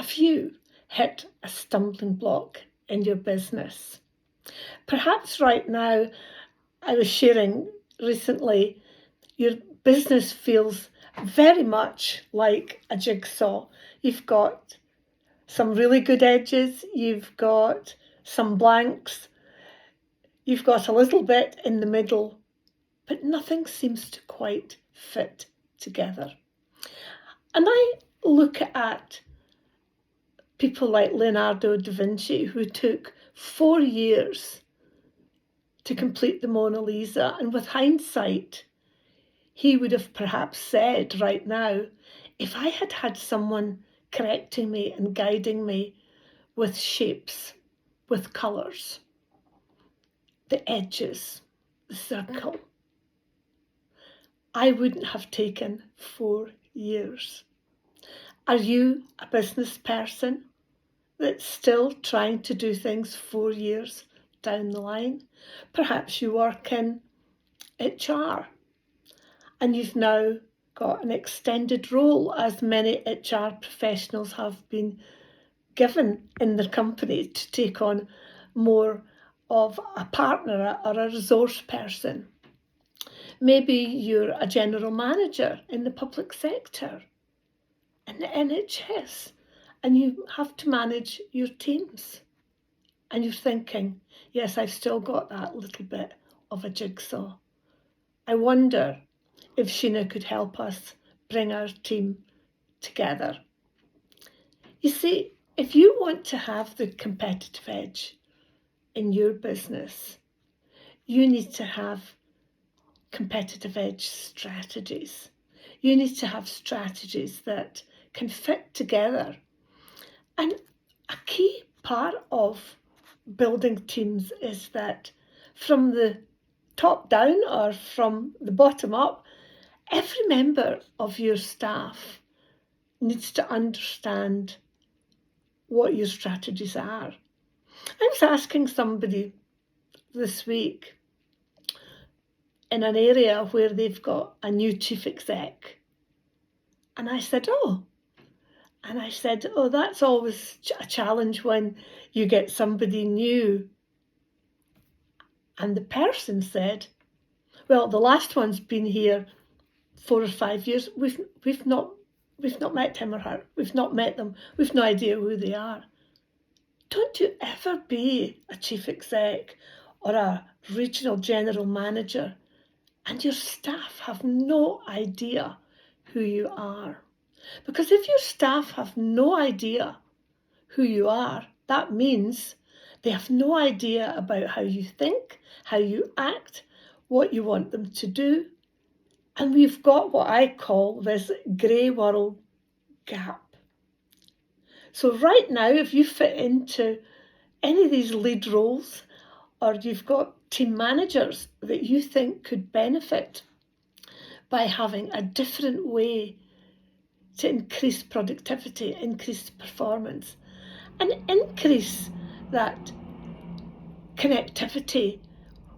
Have you hit a stumbling block in your business? Perhaps right now, I was sharing recently, your business feels very much like a jigsaw. You've got some really good edges, you've got some blanks, you've got a little bit in the middle, but nothing seems to quite fit together. And I look at people like Leonardo da Vinci, who took 4 years to complete the Mona Lisa, and with hindsight, he would have perhaps said right now, if I had had someone correcting me and guiding me with shapes, with colours, the edges, the circle, I wouldn't have taken 4 years. Are you a business person that's still trying to do things 4 years down the line? Perhaps you work in HR and you've now got an extended role, as many HR professionals have been given in their company, to take on more of a partner or a resource person. Maybe you're a general manager in the public sector, in the NHS, and you have to manage your teams. And you're thinking, yes, I've still got that little bit of a jigsaw. I wonder if Sheena could help us bring our team together. You see, if you want to have the competitive edge in your business, you need to have competitive edge strategies. You need to have strategies that can fit together. And a key part of building teams is that from the top down or from the bottom up, every member of your staff needs to understand what your strategies are. I was asking somebody this week in an area where they've got a new chief exec. And I said, oh, that's always a challenge when you get somebody new. And the person said, well, the last one's been here 4 or 5 years. We've not met him or her. We've not met them. We've no idea who they are. Don't you ever be a chief exec or a regional general manager and your staff have no idea who you are. Because if your staff have no idea who you are, that means they have no idea about how you think, how you act, what you want them to do. And we've got what I call this grey world gap. So right now, if you fit into any of these lead roles, or you've got team managers that you think could benefit by having a different way to increase productivity, increase performance, and increase that connectivity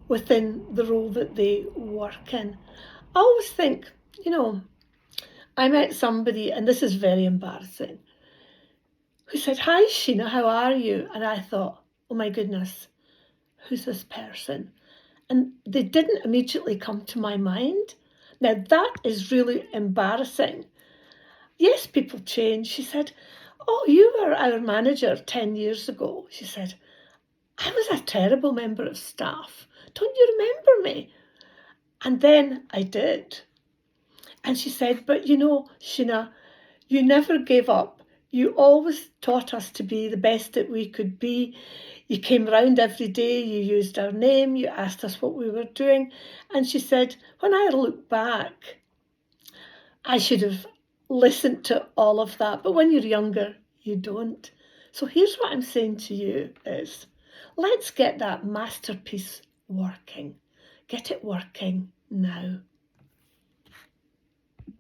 within the role that they work in. I always think, I met somebody, and this is very embarrassing, who said, hi Sheena, how are you? And I thought, oh my goodness, who's this person? And they didn't immediately come to my mind. Now that is really embarrassing. Yes, people change. She said, oh, you were our manager 10 years ago. She said, I was a terrible member of staff. Don't you remember me? And then I did. And she said, but Sheena, you never gave up. You always taught us to be the best that we could be. You came round every day, you used our name, you asked us what we were doing. And she said, when I look back, I should have listened to all of that. But when you're younger, you don't. So here's what I'm saying to you is, let's get that masterpiece working. Get it working now.